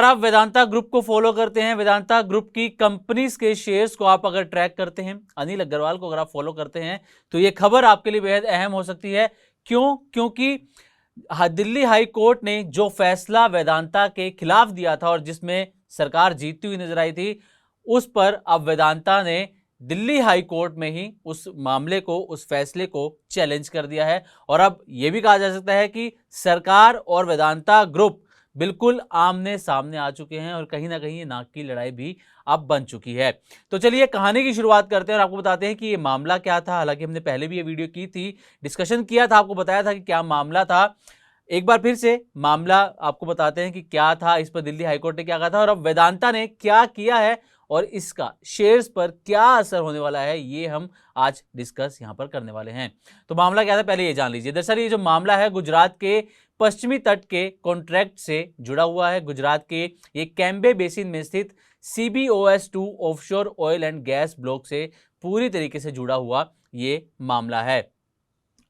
अगर आप वेदांता ग्रुप को फॉलो करते हैं, वेदांता ग्रुप की कंपनीज के शेयर्स को आप अगर ट्रैक करते हैं, अनिल अग्रवाल को अगर आप फॉलो करते हैं, तो ये खबर आपके लिए बेहद अहम हो सकती है। क्यों? क्योंकि दिल्ली हाई कोर्ट ने जो फैसला वेदांता के खिलाफ दिया था और जिसमें सरकार जीतती हुई नजर आई थी, उस पर अब वेदांता ने दिल्ली हाई कोर्ट में ही उस मामले को, उस फैसले को चैलेंज कर दिया है। और अब यह भी कहा जा सकता है कि सरकार और वेदांता ग्रुप बिल्कुल आमने सामने आ चुके हैं और कहीं ना कहीं ये नाक की लड़ाई भी अब बन चुकी है। तो चलिए कहानी की शुरुआत करते हैं और आपको बताते हैं कि ये मामला क्या था। हालांकि हमने पहले भी ये वीडियो की थी, डिस्कशन किया था, आपको बताया था कि क्या मामला था। एक बार फिर से मामला आपको बताते हैं कि क्या था, इस पर दिल्ली हाईकोर्ट ने क्या कहा था और अब वेदांता ने क्या किया है और इसका शेयर्स पर क्या असर होने वाला है, ये हम आज डिस्कस यहां पर करने वाले हैं। तो मामला क्या था पहले ये जान लीजिए। दरअसल ये जो मामला है गुजरात के पश्चिमी तट के कॉन्ट्रैक्ट से जुड़ा हुआ है। गुजरात के ये कैम्बे बेसिन में स्थित CBOS2 offshore oil and gas block से पूरी तरीके से जुड़ा हुआ ये मामला है।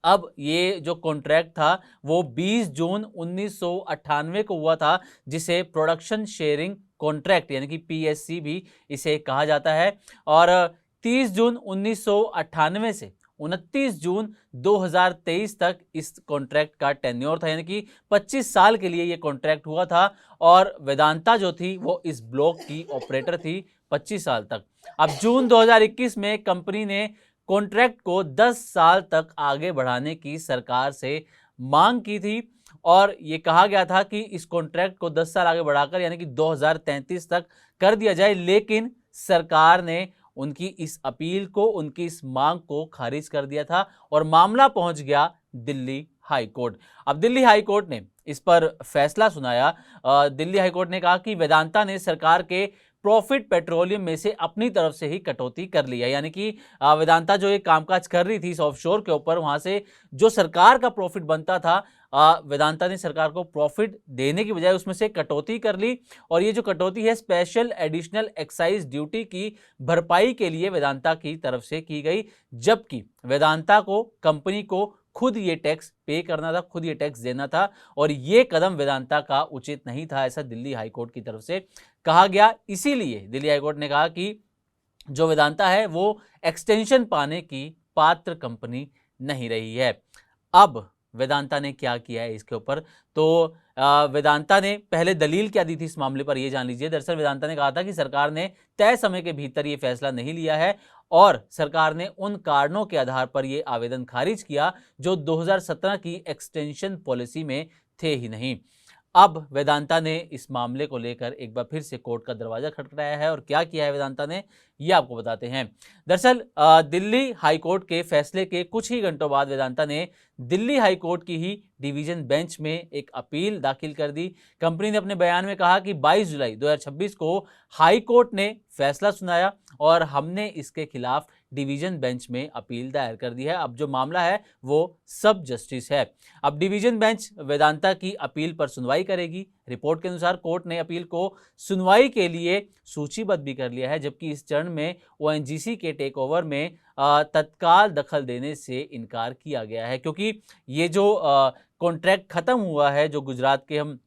अब ये जो कॉन्ट्रैक्ट था वो 20 जून 1998 को हुआ था, जिसे प्रोडक्शन शेयरिंग कॉन्ट्रैक्ट यानी कि PSC भी इसे कहा जाता है। और 30 जून 1998 से 29 जून 2023 तक इस कॉन्ट्रैक्ट का टेन्योर था, यानी कि 25 साल के लिए ये कॉन्ट्रैक्ट हुआ था। और वेदांता जो थी वो इस ब्लॉक की ऑपरेटर थी 25 साल तक। अब जून 2021 में कंपनी ने कॉन्ट्रैक्ट को 10 साल तक आगे बढ़ाने की सरकार से मांग की थी और यह कहा गया था कि इस कॉन्ट्रैक्ट को 10 साल आगे बढ़ाकर यानी कि 2033 तक कर दिया जाए। लेकिन सरकार ने उनकी इस अपील को, उनकी इस मांग को खारिज कर दिया था और मामला पहुंच गया दिल्ली हाई कोर्ट। अब दिल्ली हाई कोर्ट ने इस पर फैसला सुनाया। दिल्ली हाई कोर्ट ने कहा कि वेदांता ने सरकार के प्रॉफिट पेट्रोलियम में से अपनी तरफ से ही कटौती कर ली है, यानी कि वेदांता जो ये कामकाज कर रही थी इस ऑफशोर के ऊपर, वहां से जो सरकार का प्रॉफिट बनता था, वेदांता ने सरकार को प्रॉफिट देने की बजाय उसमें से कटौती कर ली। और ये जो कटौती है स्पेशल एडिशनल एक्साइज ड्यूटी की भरपाई के लिए वेदांता की तरफ से की गई, जबकि वेदांता को, कंपनी को खुद ये टैक्स पे करना था, खुद ये टैक्स देना था और ये कदम वेदांता का उचित नहीं था, ऐसा दिल्ली हाईकोर्ट की तरफ से कहा गया। इसीलिए दिल्ली हाईकोर्ट ने कहा कि जो वेदांता है वो एक्सटेंशन पाने की पात्र कंपनी नहीं रही है। अब वेदांता ने क्या किया है इसके ऊपर, तो वेदांता ने पहले दलील क्या दी थी इस मामले पर, यह जान लीजिए। दरअसल वेदांता ने कहा था कि सरकार ने तय समय के भीतर यह फैसला नहीं लिया है और सरकार ने उन कारणों के आधार पर यह आवेदन खारिज किया जो 2017 की एक्सटेंशन पॉलिसी में थे ही नहीं। अब वेदांता ने इस मामले को लेकर एक बार फिर से कोर्ट का दरवाजा खटखटाया है और क्या किया है वेदांता ने, ये आपको बताते हैं। दरअसल दिल्ली हाईकोर्ट के फैसले के कुछ ही घंटों बाद वेदांता ने दिल्ली हाईकोर्ट की ही डिवीजन बेंच में एक अपील दाखिल कर दी। कंपनी ने अपने बयान में कहा कि 22 जुलाई 2026 को हाईकोर्ट ने फैसला सुनाया और हमने इसके खिलाफ डिवीजन बेंच में अपील दायर कर दी है। अब जो मामला है वो सब जस्टिस है। अब डिवीजन बेंच वेदांता की अपील पर सुनवाई करेगी। रिपोर्ट के अनुसार कोर्ट ने अपील को सुनवाई के लिए सूचीबद्ध भी कर लिया है, जबकि इस चरण में ONGC के टेक ओवर में तत्काल दखल देने से इनकार किया गया है, क्योंकि ये जो कॉन्ट्रैक्ट खत्म हुआ है, जो गुजरात के हम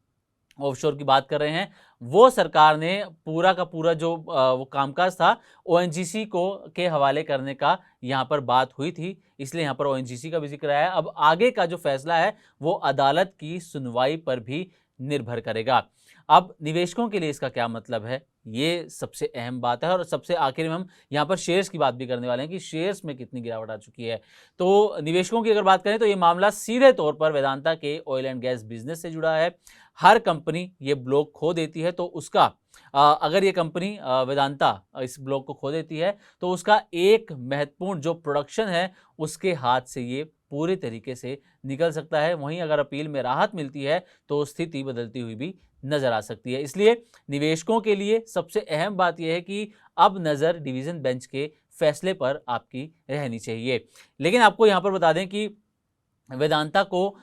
ऑफशोर की बात कर रहे हैं, वो सरकार ने पूरा का पूरा जो वो कामकाज था ONGC को के हवाले करने का यहाँ पर बात हुई थी, इसलिए यहाँ पर ONGC का भी जिक्र आया। अब आगे का जो फैसला है वो अदालत की सुनवाई पर भी निर्भर करेगा। अब निवेशकों के लिए इसका क्या मतलब है, ये सबसे अहम बात है और सबसे आखिर में हम यहाँ पर शेयर्स की बात भी करने वाले हैं कि शेयर्स में कितनी गिरावट आ चुकी है। तो निवेशकों की अगर बात करें तो ये मामला सीधे तौर पर वेदांता के ऑयल एंड गैस बिजनेस से जुड़ा है। हर कंपनी ये ब्लॉक खो देती है तो उसका अगर ये कंपनी वेदांता इस ब्लॉक को खो देती है तो उसका एक महत्वपूर्ण जो प्रोडक्शन है उसके हाथ से ये पूरे तरीके से निकल सकता है। वहीं अगर अपील में राहत मिलती है तो स्थिति बदलती हुई भी नजर आ सकती है। इसलिए निवेशकों के लिए सबसे अहम बात यह है कि अब नज़र डिवीजन बेंच के फैसले पर आपकी रहनी चाहिए। लेकिन आपको यहाँ पर बता दें कि वेदांता को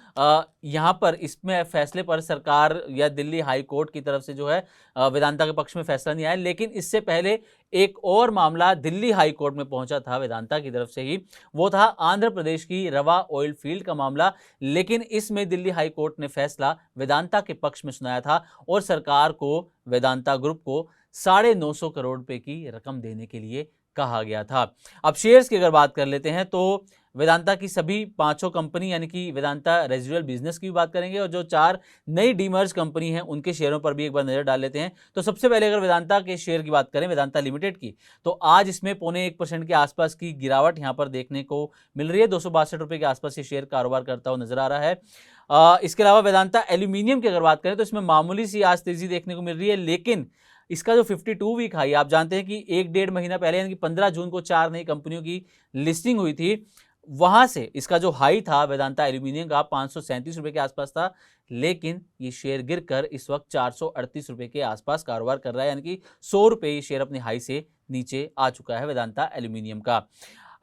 यहाँ पर इसमें फैसले पर सरकार या दिल्ली हाई कोर्ट की तरफ से जो है वेदांता के पक्ष में फैसला नहीं आया, लेकिन इससे पहले एक और मामला दिल्ली हाई कोर्ट में पहुंचा था वेदांता की तरफ से ही। वो था आंध्र प्रदेश की रवा ऑयल फील्ड का मामला, लेकिन इसमें दिल्ली हाई कोर्ट ने फैसला वेदांता के पक्ष में सुनाया था और सरकार को वेदांता ग्रुप को 950 करोड़ रुपए की रकम देने के लिए कहा गया था। अब शेयर्स की अगर बात कर लेते हैं तो वेदांता की सभी पांचों कंपनी यानी कि वेदांता रेजिडुअल बिजनेस की भी बात करेंगे और जो 4 नई डीमर्ज कंपनी हैं उनके शेयरों पर भी एक बार नजर डाल लेते हैं। तो सबसे पहले अगर वेदांता के शेयर की बात करें, वेदांता लिमिटेड की, तो आज इसमें 0.25% के आसपास की गिरावट यहां पर देखने को मिल रही है। 262 रुपए के आसपास ये शेयर कारोबार करता हुआ नजर आ रहा है। इसके अलावा वेदांता एल्यूमिनियम की अगर बात करें तो इसमें मामूली सी आज तेजी देखने को मिल रही है, लेकिन इसका जो 52 वीक हाई, आप जानते हैं कि 1-1.5 महीना पहले यानी कि 15 जून को 4 नई कंपनियों की लिस्टिंग हुई थी, वहां से इसका जो हाई था वेदांता एल्यूमिनियम का 537 रुपए के आसपास था, लेकिन ये शेयर गिरकर इस वक्त 438 रुपए के आसपास कारोबार कर रहा है, यानी कि 100 रुपए ये शेयर अपने हाई से नीचे आ चुका है वेदांता एल्यूमिनियम का।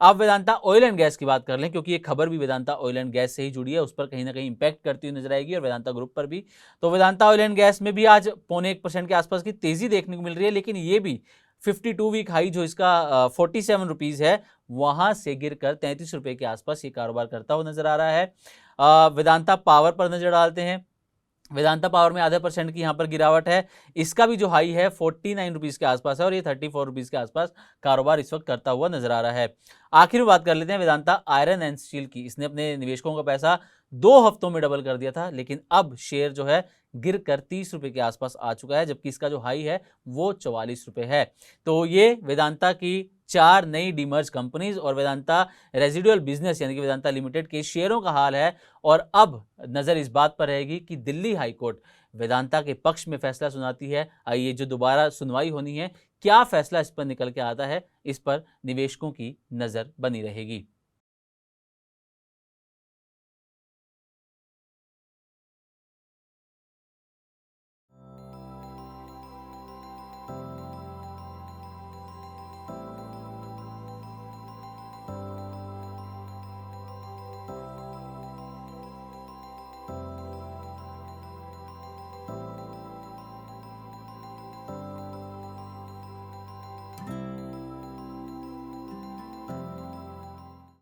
अब वेदांता ऑयल एंड गैस की बात कर लें, क्योंकि ये खबर भी वेदांता ऑयल एंड गैस से ही जुड़ी है, उस पर कहीं ना कहीं इंपैक्ट करती हुई नजर आएगी और वेदांता ग्रुप पर भी। तो वेदांता ऑयल एंड गैस में भी आज 0.25% के आसपास की तेजी देखने को मिल रही है, लेकिन ये भी 52 वीक हाई जो इसका 47 रुपीज है वहां से गिरकर 33 रुपए के आसपास ये कारोबार करता हुआ नजर आ रहा है। वेदांता पावर पर नजर डालते हैं। वेदांता पावर में ½ % की यहाँ पर गिरावट है। इसका भी जो हाई है 49 रुपीज के आसपास है और ये 34 रुपीज के आसपास कारोबार इस वक्त करता हुआ नजर आ रहा है। आखिर में बात कर लेते हैं वेदांता आयरन एंड स्टील की। इसने अपने निवेशकों का पैसा 2 हफ्तों में डबल कर दिया था, लेकिन अब शेयर जो है गिरकर 30 रुपए के आसपास आ चुका है, जबकि इसका जो हाई है वो 44 रुपए है। तो ये वेदांता की 4 नई डीमर्ज कंपनीज और वेदांता रेजिडुअल बिजनेस यानी कि वेदांता लिमिटेड के शेयरों का हाल है। और अब नजर इस बात पर रहेगी कि दिल्ली हाई कोर्ट वेदांता के पक्ष में फैसला सुनाती है। आइए जो दोबारा सुनवाई होनी है, क्या फैसला इस पर निकल के आता है, इस पर निवेशकों की नजर बनी रहेगी।